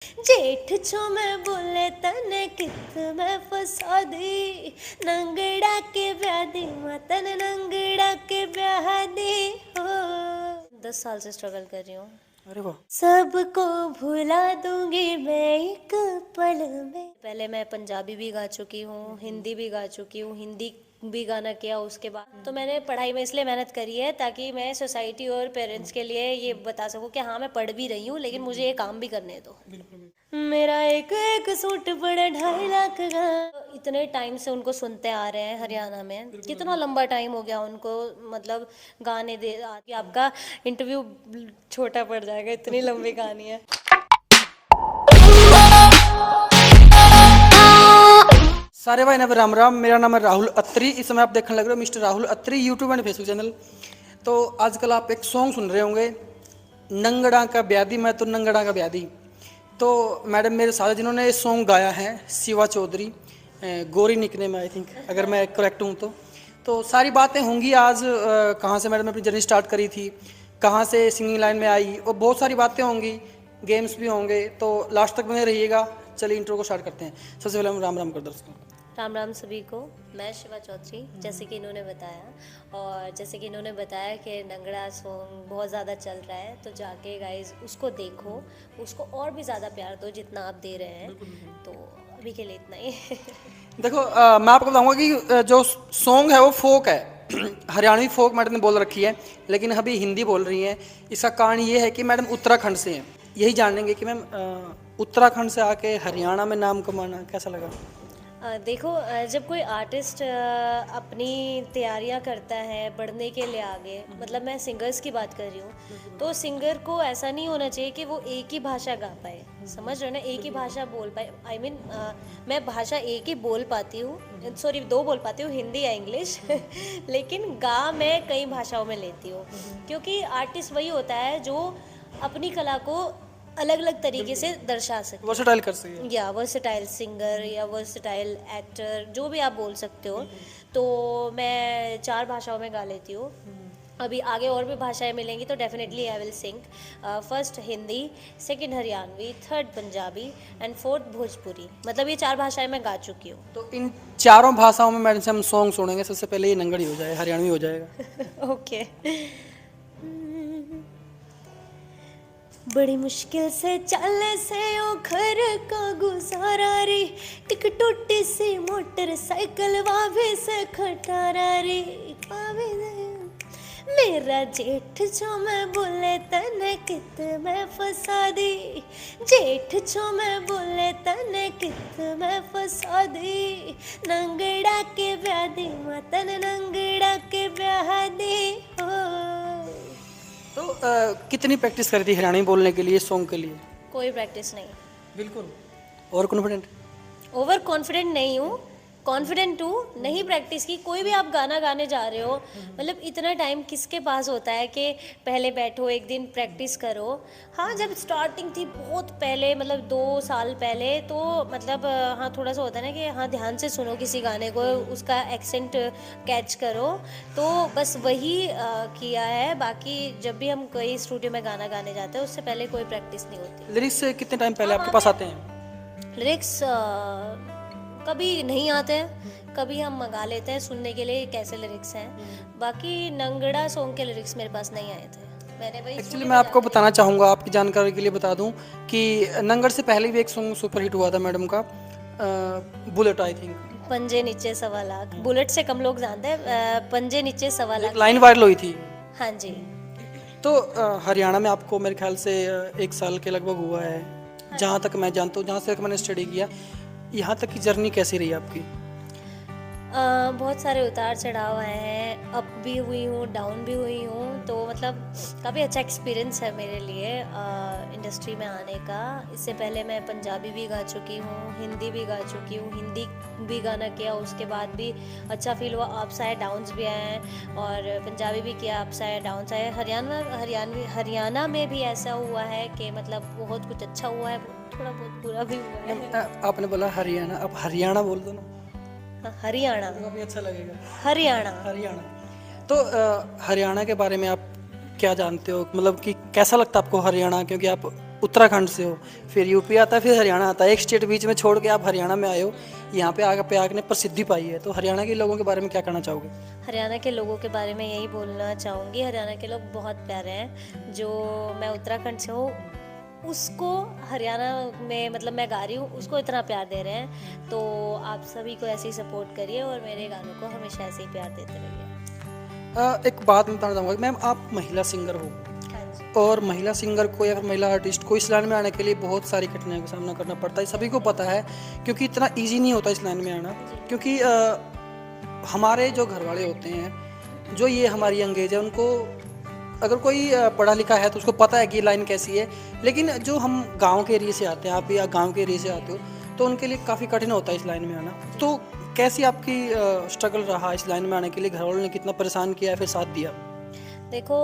जेठ छो मैं बोले तने कित मैं फसा दी, नंगड़ा के ब्याह दी मतन नंगड़ा के ब्याह दी हो। 10 साल से स्ट्रगल कर रही हूँ। अरे वाह। सबको भुला दूंगी मैं एक पल में। पहले मैं पंजाबी भी गा चुकी हूँ, हिंदी भी गा चुकी हूँ, हिंदी भी गाना किया उसके बाद। तो मैंने पढ़ाई में इसलिए मेहनत करी है ताकि मैं सोसाइटी और पेरेंट्स के लिए ये बता सकूँ कि हाँ मैं पढ़ भी रही हूँ लेकिन मुझे ये काम भी करने दो। मेरा एक एक सूट बड़ा 2.5 लाख का। इतने टाइम से उनको सुनते आ रहे हैं हरियाणा में, कितना लंबा टाइम हो गया उनको, मतलब गाने दे कि आपका इंटरव्यू छोटा पड़ जाएगा, इतनी लंबी कहानी है। सारे भाई ने राम राम। मेरा नाम है राहुल अत्री। इस समय आप देखने लग रहे हो mister Rahul Atri YouTube and Facebook channel. तो आजकल आप एक सॉन्ग सुन रहे होंगे, नंगड़ा का ब्यादी, मैं तो नंगड़ा का ब्यादी। तो मैडम मेरे साथ जिन्होंने ये सॉन्ग गाया है शिवा चौधरी, गोरी निकने में, आई थिंक, अगर मैं करेक्ट हूँ तो सारी बातें होंगी आज। कहाँ से मैडम ने अपनी जर्नी स्टार्ट करी थी, कहाँ से सिंगिंग लाइन में आई, और बहुत सारी बातें होंगी, गेम्स भी होंगे। तो लास्ट तक बने रहिएगा। चलिए इंट्रो को स्टार्ट करते हैं। सबसे पहले हम राम राम कर दर्शकों। राम राम सभी को। मैं शिवा चौधरी, जैसे कि इन्होंने बताया, और जैसे कि इन्होंने बताया कि नंगड़ा सॉन्ग बहुत ज़्यादा चल रहा है, तो जाके गाइज उसको देखो, उसको और भी ज़्यादा प्यार दो जितना आप दे रहे हैं। तो अभी के लिए इतना ही। देखो मैं आपको बताऊंगा कि जो सॉन्ग है वो फोक है, हरियाणवी फोक मैडम ने बोल रखी है, लेकिन अभी हिंदी बोल रही हैं। इसका कारण ये है कि मैडम उत्तराखंड से हैं। यही जानेंगे कि मैम उत्तराखंड से आके हरियाणा में नाम कमाना कैसा लगा। देखो, जब कोई आर्टिस्ट अपनी तैयारियां करता है बढ़ने के लिए आगे, मतलब मैं सिंगर्स की बात कर रही हूँ, तो सिंगर को ऐसा नहीं होना चाहिए कि वो एक ही भाषा गा पाए, समझ रहे हो ना, एक ही भाषा बोल पाए। आई मीन मैं भाषा एक ही बोल पाती हूँ, सॉरी 2 बोल पाती हूँ, हिंदी या इंग्लिश। लेकिन गा मैं कई भाषाओं में लेती हूँ, क्योंकि आर्टिस्ट वही होता है जो अपनी कला को अलग अलग तरीके से दर्शा सके, वर्सेटाइल कर सके, या वर्सेटाइल सिंगर या वर्सेटाइल एक्टर, जो भी आप बोल सकते हो। तो मैं 4 भाषाओं में गा लेती हूँ। अभी आगे और भी भाषाएं मिलेंगी तो definitely I will sing. First Hindi, second Haryanvi, third Punjabi and fourth Bhojpuri. मतलब ये 4 भाषाएं मैं गा चुकी हूँ। तो इन चारों भाषाओं में मैडम से हम सॉन्ग सुनेंगे। सबसे पहले ये नंगड़ी हो जाए, हरियाणवी हो जाएगा। ओके। बड़ी मुश्किल से चले से ओ घर का गुजारा रे, एक टूटी सी मोटरसाइकिल वावे से खटारा रे, मेरा जेठ जो मैं बोले तने कित मैं फसा दी, जेठ जो मैं बोले तने कित मैं फसा दी, नंगड़ा के ब्याह दी मतन नंगड़ा के ब्याह दी हो। तो कितनी प्रैक्टिस करी थी हरियाणवी बोलने के लिए, सॉन्ग के लिए। कोई प्रैक्टिस नहीं। बिल्कुल। और कॉन्फिडेंट। ओवर कॉन्फिडेंट नहीं हूँ, कॉन्फिडेंट हूँ। नहीं प्रैक्टिस की, कोई भी आप गाना गाने जा रहे हो, मतलब इतना टाइम किसके पास होता है कि पहले बैठो एक दिन प्रैक्टिस करो। हाँ जब स्टार्टिंग थी बहुत पहले, मतलब 2 साल पहले, तो मतलब हाँ थोड़ा सा होता है ना कि हाँ ध्यान से सुनो किसी गाने को, उसका एक्सेंट कैच करो, तो बस वही किया है। बाकी जब भी हम कोई स्टूडियो में गाना गाने जाते हैं उससे पहले कोई प्रैक्टिस नहीं होती। लिरिक्स कितने टाइम पहले आपके पास आते हैं। लिरिक्स कभी नहीं आते हैं, कभी हम मंगा लेते हैं सुनने के लिए कैसे लिरिक्स हैं। बाकी नंगड़ा सॉन्ग के लिरिक्स मेरे पास नहीं आए थे, मैंने वही एक्चुअली मैं आपको बताना चाहूँगा, आपकी जानकारी के लिए बता दूं कि नंगड़ से पहले भी एक सॉन्ग सुपर हिट हुआ था मैडम का, बुलेट, आई थिंक। पंजे नीचे 1.25 लाख, बुलेट से कम लोग जानते हैं, पंजे नीचे 1.25 लाख लाइन वायरल हुई थी। हाँ जी। तो हरियाणा में आपको मेरे ख्याल से 1 साल के लगभग हुआ है, जहाँ तक मैं जानता हूँ, जहाँ से मैंने स्टडी किया। यहाँ तक की जर्नी कैसी रही आपकी। बहुत सारे उतार चढ़ाव आए हैं, अप भी हुई हूँ, डाउन भी हुई हूँ, तो मतलब काफ़ी अच्छा एक्सपीरियंस है मेरे लिए इंडस्ट्री में आने का। इससे पहले मैं पंजाबी भी गा चुकी हूँ, हिंदी भी गा चुकी हूँ, हिंदी भी गाना किया, उसके बाद भी अच्छा फील हुआ। अप्स आए, डाउन्स भी आए हैं, और पंजाबी भी किया, अप्स आए, डाउन्स आए। हरियाणा में भी ऐसा हुआ है कि मतलब बहुत कुछ अच्छा हुआ है, थोड़ा बहुत बुरा भी हुआ है। आपने बोला हरियाणा, अब हरियाणा बोल दो ना। हरियाणा, काफी अच्छा लगेगा। हरियाणा। हरियाणा। तो हरियाणा के बारे में आप क्या जानते हो, मतलब कि कैसा लगता है आपको हरियाणा, क्योंकि आप उत्तराखंड से हो, फिर यूपी आता है, फिर हरियाणा आता है, एक स्टेट बीच में छोड़ के आप हरियाणा में आए हो, यहाँ पे आगे प्रसिद्धि पाई है। तो हरियाणा के लोगों के बारे में क्या कहना चाहोगे? हरियाणा के लोगों के बारे में यही बोलना चाहूँगी, हरियाणा के लोग बहुत प्यारे हैं। जो मैं उत्तराखंड से हूँ उसको हरियाणा में मतलब मैं गा रही हूँ उसको इतना प्यार दे रहे हैं। तो आप सभी को ऐसे ही सपोर्ट करिए और मेरे गानों को हमेशा ऐसे ही प्यार देते रहिए। एक बात मैं बताना चाहूँगा, मैम आप महिला सिंगर हो, हाँ जी। और महिला सिंगर को या फिर महिला आर्टिस्ट को इस लाइन में आने के लिए बहुत सारी कठिनाइयों का सामना करना पड़ता है, सभी को पता है, क्योंकि इतना इजी नहीं होता इस लाइन में आना। क्योंकि हमारे जो घर वाले होते हैं, जो ये हमारी अंगेज है, उनको अगर कोई पढ़ा लिखा है तो उसको पता है कि ये लाइन कैसी है, लेकिन जो हम गांव के एरिया से आते हैं, आप या गांव के एरिया से आते हो, तो उनके लिए काफ़ी कठिन होता है इस लाइन में आना। तो कैसी आपकी स्ट्रगल रहा इस लाइन में आने के लिए? घर वालों ने कितना परेशान किया, फिर साथ दिया? देखो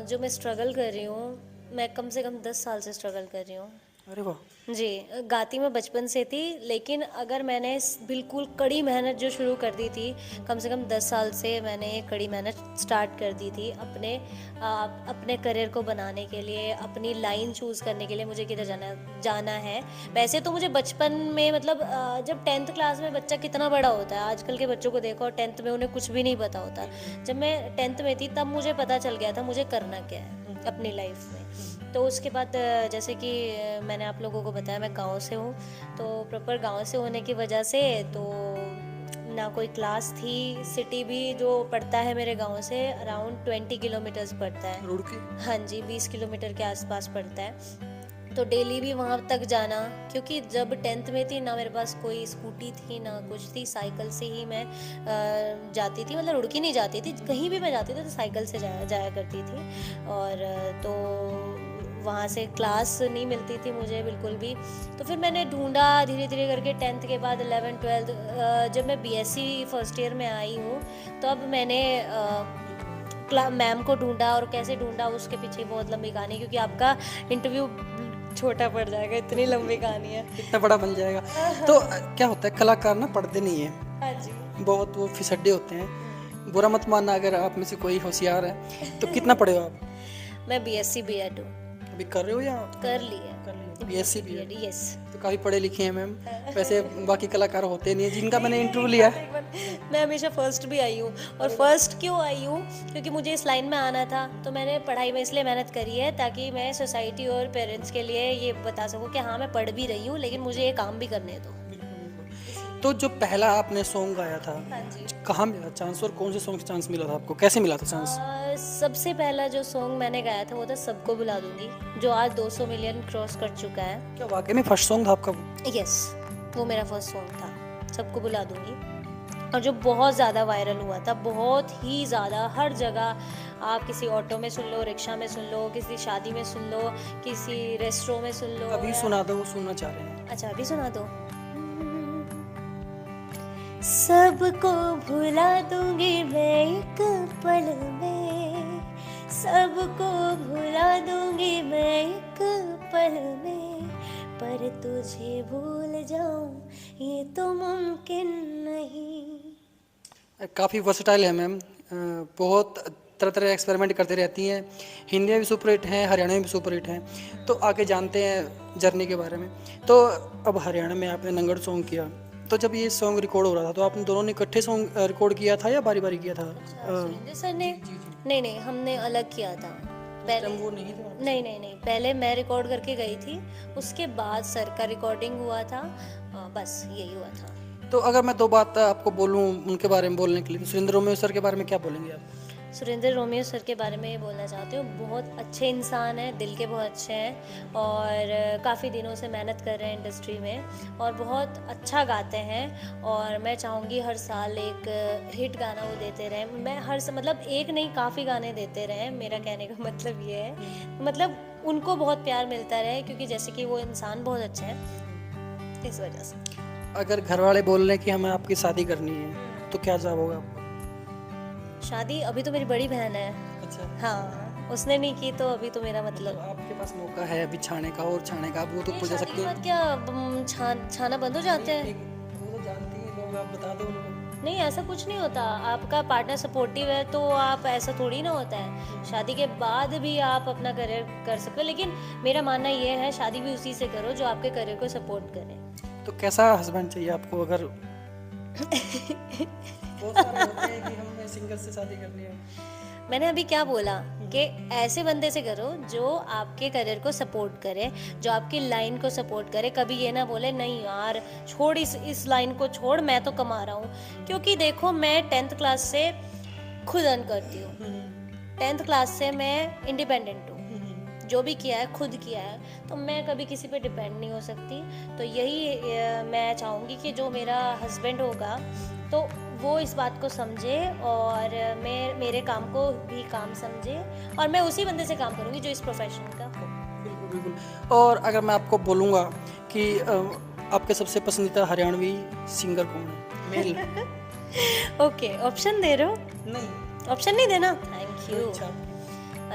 जो मैं स्ट्रगल कर रही हूँ, मैं कम से कम 10 साल से स्ट्रगल कर रही हूँ। अरे वाह। जी, गाती मैं बचपन से थी, लेकिन अगर मैंने बिल्कुल कड़ी मेहनत जो शुरू कर दी थी, कम से कम 10 साल से मैंने कड़ी मेहनत स्टार्ट कर दी थी अपने करियर को बनाने के लिए, अपनी लाइन चूज़ करने के लिए मुझे किधर जाना है। वैसे तो मुझे बचपन में मतलब जब 10th क्लास में बच्चा कितना बड़ा होता है, आजकल के बच्चों को देखो 10th में उन्हें कुछ भी नहीं पता होता। जब मैं 10th में थी तब मुझे पता चल गया था मुझे करना क्या है अपनी लाइफ में। तो उसके बाद जैसे कि मैंने आप लोगों को बताया मैं गांव से हूँ, तो प्रॉपर गांव से होने की वजह से तो ना कोई क्लास थी। सिटी भी जो पड़ता है मेरे गांव से अराउंड 20 किलोमीटर्स पड़ता है। रुड़की? हाँ जी, 20 किलोमीटर के आसपास पड़ता है। तो डेली भी वहाँ तक जाना, क्योंकि जब 10th में थी ना मेरे पास कोई स्कूटी थी ना कुछ थी, साइकिल से ही मैं जाती थी। मतलब रुड़की नहीं जाती थी, कहीं भी मैं जाती थी तो साइकिल से जाया करती थी। और तो वहाँ से क्लास नहीं मिलती थी मुझे बिल्कुल भी। तो फिर मैंने ढूंढा धीरे धीरे करके 10th के बाद 11th 12th जब मैं BSc फर्स्ट ईयर में आई हूँ, तो अब मैंने मैम को ढूंढा। और कैसे ढूंढा उसके पीछे बहुत लंबी कहानी, क्योंकि आपका इंटरव्यू छोटा पड़ जाएगा, इतनी लंबी कहानी है। इतना बड़ा बन जाएगा। तो क्या होता है, कलाकार ना पढ़ते नहीं है, हाँ जी। बहुत वो फिसड्डे होते हैं। बुरा मत मानना अगर आप में से कोई होशियार है। तो कितना पढ़े हो आप? मैं BSc B.Ed हूँ। अभी कर रहे हो या कर ली है? BSc B.Ed? यस। तो काफ़ी पढ़े लिखे हैं मैम। वैसे बाकी कलाकार होते नहीं है जिनका मैंने इंटरव्यू लिया है। मैं हमेशा फर्स्ट भी आई हूँ। और फर्स्ट क्यों आई हूँ, क्योंकि मुझे इस लाइन में आना था। तो मैंने पढ़ाई में इसलिए मेहनत करी है ताकि मैं सोसाइटी और पेरेंट्स के लिए ये बता सकूँ कि हाँ मैं पढ़ भी रही हूँ, लेकिन मुझे ये काम भी करने दो। तो जो पहला आपने सॉन्ग गाया था, हाँ जी। कहाँ मिला चांस, और कौन से सॉन्ग से चांस मिला था आपको, कैसे मिला था चांस? सबसे पहला जो सॉन्ग मैंने गाया था वो था सबको बुला दूंगी, जो आज 200 मिलियन क्रॉस कर चुका है। क्या वाकई में फर्स्ट सॉन्ग था आपका? यस, वो मेरा फर्स्ट सॉन्ग था, सबको बुला दूंगी। और जो बहुत ज़्यादा वायरल हुआ था, बहुत ही ज़्यादा, हर जगह आप किसी ऑटो में सुन लो, रिक्शा में सुन लो, किसी शादी में सुन लो, किसी रेस्टोरेंट में सुन लो। अभी सुना दो, वो सुनना चाह रहे हैं। अच्छा अभी सुना दो। सबको भुला दूंगी मैं एक पल में, सबको भुला दूंगी मैं एक पल में, पर तुझे भूल जाऊं ये तो मुमकिन नहीं। काफ़ी वर्सटाइल है मैम, बहुत तरह तरह एक्सपेरिमेंट करते रहती हैं। हिंदी में भी सुपर हिट हैं, हरियाणा में भी सुपर हिट हैं। तो आगे जानते हैं जर्नी के बारे में। तो अब हरियाणा में आपने नंगड़ सॉन्ग किया, तो जब ये सॉन्ग रिकॉर्ड हो रहा था तो आपने दोनों ने इकट्ठे सॉन्ग रिकॉर्ड किया था या बारी बारी किया था? सुरेंद्र सर ने? नहीं, हमने अलग किया था पहले। वो नहीं था? नहीं, पहले मैं रिकॉर्ड करके गई थी, उसके बाद सर का रिकॉर्डिंग हुआ था। बस यही हुआ था। तो अगर मैं दो बात आपको बोलूँ उनके बारे में बोलने के लिए, तो सुरेंद्र रोमियो सर के बारे में क्या बोलेंगे आप? सुरेंद्र रोमियो सर के बारे में ये बोलना चाहती हूँ, बहुत अच्छे इंसान हैं, दिल के बहुत अच्छे हैं, और काफ़ी दिनों से मेहनत कर रहे हैं इंडस्ट्री में, और बहुत अच्छा गाते हैं। और मैं चाहूँगी हर साल एक हिट गाना वो देते रहें। मैं मतलब एक नहीं, काफ़ी गाने देते रहें। मेरा कहने का मतलब ये है, मतलब उनको बहुत प्यार मिलता रहे, क्योंकि जैसे कि वो इंसान बहुत अच्छे हैं, इस वजह से। अगर घर वाले बोल रहे हैं कि हमें आपकी शादी करनी है, तो क्या जवाब होगा आपका? शादी अभी तो मेरी बड़ी बहन है। अच्छा। हाँ, उसने नहीं की तो अभी तो मेरा मतलब आपके पास मौका है अभी छाने का और छाने का, आप वो तो ऊपर जा सकते शादी के हैं। बाद क्या छाना बंद हो जाते हैं? वो तो जानती हैं लोग, आप बता दो उनको। नहीं, ऐसा कुछ नहीं होता। आपका पार्टनर सपोर्टिव है तो आप, ऐसा थोड़ी ना होता है। शादी के बाद भी आप अपना करियर कर सकते हो, लेकिन मेरा मानना ये है शादी भी उसी से करो जो आपके करियर को सपोर्ट करे। तो कैसा हस्बैंड चाहिए आपको? अगर बहुत सारे होते हैं कि हमें सिंगल से शादी करनी है। मैंने अभी क्या बोला कि ऐसे बंदे से करो जो आपके करियर को सपोर्ट करे, जो आपकी लाइन को सपोर्ट करे। कभी ये ना बोले नहीं यार छोड़, इस लाइन को छोड़, मैं तो कमा रहा हूँ। क्योंकि देखो मैं 10th क्लास से खुद अर्न करती हूँ, 10th क्लास से मैं इंडिपेंडेंट हूँ, जो भी किया है खुद किया है, तो मैं कभी किसी पे डिपेंड नहीं हो सकती। तो यही मैं चाहूँगी कि जो मेरा हस्बैंड होगा तो वो इस बात को समझे और मेरे काम को भी काम समझे, और मैं उसी बंदे से काम करूँगी जो इस प्रोफेशन का हो। बिल्कुल बिल्कुल। और अगर मैं आपको बोलूँगा कि आपके सबसे पसंदीदा हरियाणवी सिंगर कौन है, मेल? ओके, ऑप्शन दे रहे हो? नहीं, ऑप्शन नहीं देना, थैंक यू। अच्छा।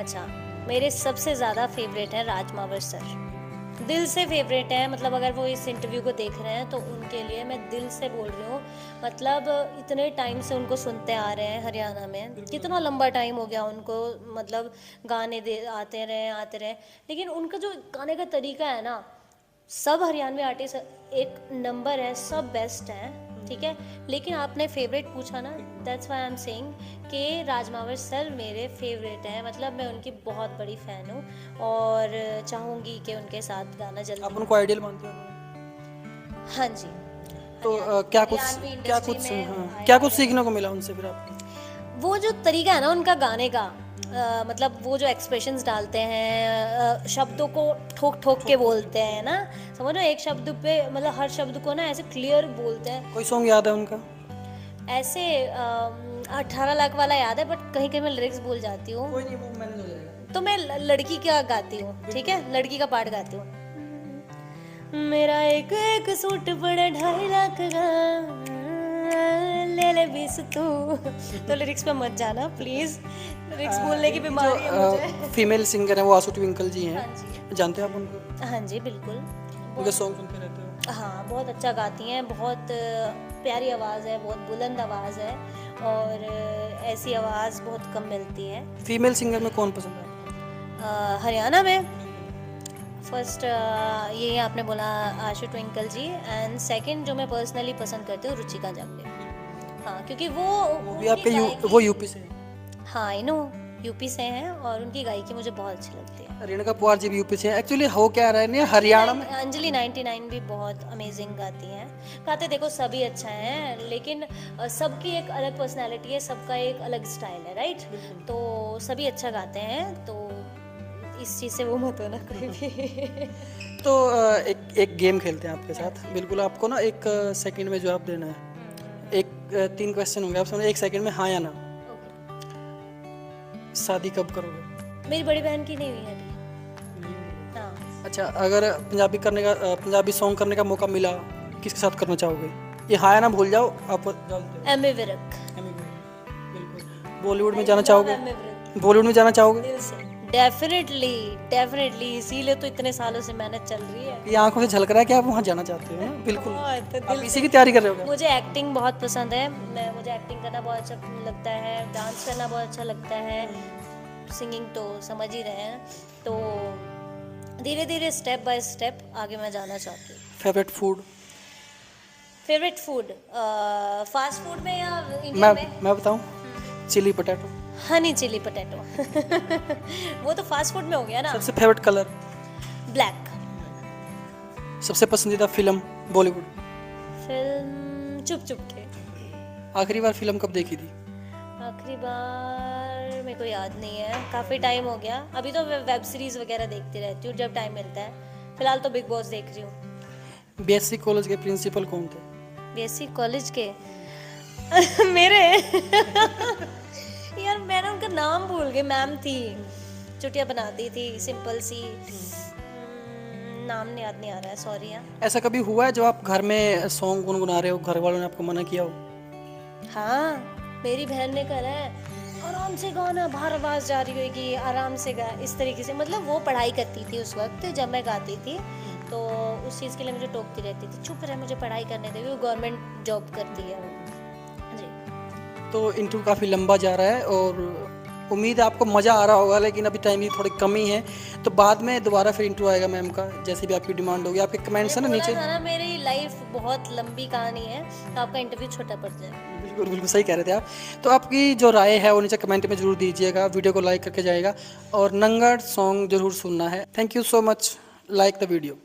अच्छा, मेरे सबसे ज़्यादा फेवरेट है राज मावर सर, दिल से फेवरेट है। मतलब अगर वो इस इंटरव्यू को देख रहे हैं तो उनके लिए मैं दिल से बोल रही हूँ। मतलब इतने टाइम से उनको सुनते आ रहे हैं हरियाणा में, कितना लंबा टाइम हो गया उनको, मतलब गाने दे आते रहे, लेकिन उनका जो गाने का तरीका है ना, सब हरियाणवी आर्टिस्ट एक नंबर है, सब बेस्ट हैं, ठीक है। लेकिन आपने फेवरेट पूछा ना, that's why I am saying कि राजमावर सर मेरे फेवरेट हैं। मतलब मैं उनकी बहुत बड़ी फ़ैन हूँ और चाहूँगी कि उनके साथ गाना जल्दी। आप उनको आइडियल मानते हो? हाँ जी। तो क्या कुछ हरियाणवी क्या इंडस्ट्री कुछ में हाँ, क्या कुछ सीखने को मिला उनसे फिर आपको? वो जो तरीका है ना उनका गाने का, मतलब वो जो एक्सप्रेशंस डालते हैं, शब्दों को ठोक ठोक के बोलते हैं ना, समझ लो एक शब्द पे, मतलब हर शब्द को ना ऐसे क्लियर बोलते हैं। कोई सॉन्ग याद है उनका? ऐसे 18 लाख वाला याद है, बट कहीं कहीं मैं लिरिक्स भूल जाती हूँ। कोई नहीं, वो मैनेज हो जाएगा। तो मैं लड़की का गाती हूँ, ठीक है, लड़की का पार्ट गाती हूँ। मेरा एक एक सूट पड़ा 2.5 लाख का, ले ले 20 तू। तो लिरिक्स पे मत जाना प्लीज, लिरिक्स बोलने की बीमारी है मुझे। फीमेल सिंगर है वो आशु ट्विंकल जी हैं, हाँ जी, जानते हैं आप उनको? हाँ जी बिल्कुल। उनके सॉन्ग सुनते रहते हो? हाँ, बहुत अच्छा गाती हैं, बहुत प्यारी आवाज़ है, बहुत बुलंद आवाज़ है, और ऐसी आवाज़ बहुत कम मिलती है। फीमेल सिंगर में कौन पसंद है? हरियाणा में फर्स्ट ये आपने बोला आशु ट्विंकल जी, एंड सेकंड जो मैं पर्सनली पसंद करती हूँ रुचिका जंबे। हाँ, क्योंकि वो भी आपके वो यूपी से हैं? हाँ आई नो, यूपी से हैं, और उनकी गायकी मुझे बहुत अच्छी लगती है। रेणुका पुआर जी भी यूपी से हैं। एक्चुअली हो क्या रहा है ना हरियाणा में, अंजलि 99 भी बहुत अमेजिंग गाती हैं। गाते देखो सभी अच्छा है, लेकिन सबकी एक अलग पर्सनालिटी है, सबका एक अलग स्टाइल है, राइट? तो सभी अच्छा गाते हैं, तो इस चीज़ से वो मत होना कोई भी। तो एक गेम खेलते हैं आपके साथ। बिल्कुल, आपको ना 1 सेकंड में जवाब देना है। 3 क्वेश्चन होंगे, आप समझो 1 सेकंड में हाँ या ना। शादी कब करोगे? मेरी बड़ी बहन की नहीं हुई है अभी। हाँ। अच्छा, अगर पंजाबी सॉन्ग करने का मौका मिला, किसके साथ करना चाहोगे? ये हाँ या ना भूल जाओ आप। एमी विर्क। बिल्कुल। बॉलीवुड में जाना चाहोगे? एमी विर्क बॉलीवुड में जाना चाहोगे? दिल से, डेफिनेटली, इसीलिए तो इतने सालों से मेहनत चल रही है। ये आंखों से झलक रहा है कि आप वहाँ जाना चाहते हो ना? बिल्कुल। बहुत आप दिल इसी की तैयारी कर रहे हो? मुझे एक्टिंग बहुत पसंद है, मुझे एक्टिंग करना बहुत अच्छा लगता है, डांस करना बहुत अच्छा लगता है, सिंगिंग तो समझ ही रहे हैं। तो धीरे धीरे स्टेप बाय स्टेप आगे मैं जाना चाहती हूँ। Favourite food? Favourite food fast food में या इंडिया में? मैं बताऊँ, chilli potato. Honey chilli potato. वो तो फास्ट फूड में हो गया ना। सबसे फेवरेट कलर? ब्लैक। सबसे पसंदीदा फिल्म बॉलीवुड? फिल्म चुप चुप के। आखिरी बार फिल्म कब देखी थी? आखिरी बार मेरे को याद नहीं है, काफ़ी टाइम हो गया। अभी तो वेब सीरीज़ वगैरह देखती रहती हूँ जब टाइम मिलता है। फिलहाल तो बिग बॉस देख रही हूँ। बीएससी कॉलेज के प्रिंसिपल कौन थे? बीएससी कॉलेज के मेरे यार मैं ना उनका नाम भूल गई। मैम थी, चुटिया बनाती थी, सिंपल सी, नाम नहीं याद नहीं आ रहा है, सॉरी यार। ऐसा कभी हुआ है जब आप घर में सॉन्ग गुनगुना रहे हो, घर वालों ने आपको मना किया हो? हाँ, मेरी बहन ने कहा है आराम से गाना, बाहर आवाज़ जा रही होगी, आराम से गा, इस तरीके से। मतलब वो पढ़ाई करती थी उस वक्त जब मैं गाती थी, तो उस चीज़ के लिए मुझे टोकती रहती थी, चुप रहे, मुझे पढ़ाई करने दे, वो गवर्नमेंट जॉब करती है वो। जी। तो इंटरव्यू काफ़ी लंबा जा रहा है और उम्मीद है आपको मज़ा आ रहा होगा, लेकिन अभी टाइम की थोड़ी कमी है, तो बाद में दोबारा फिर इंटरव्यू आएगा मैम का, जैसे भी आपकी डिमांड होगी। आपके कमेंट्स है ना बोला नीचे। था ना मेरी लाइफ बहुत लंबी कहानी है, तो आपका इंटरव्यू छोटा पड़ जाएगा। बिल्कुल बिल्कुल सही कह रहे थे आप। तो आपकी जो राय है वो नीचे कमेंट में ज़रूर दीजिएगा, वीडियो को लाइक करके जाएगा और नंगड़ सॉन्ग ज़रूर सुनना है। Thank you so much, like the video.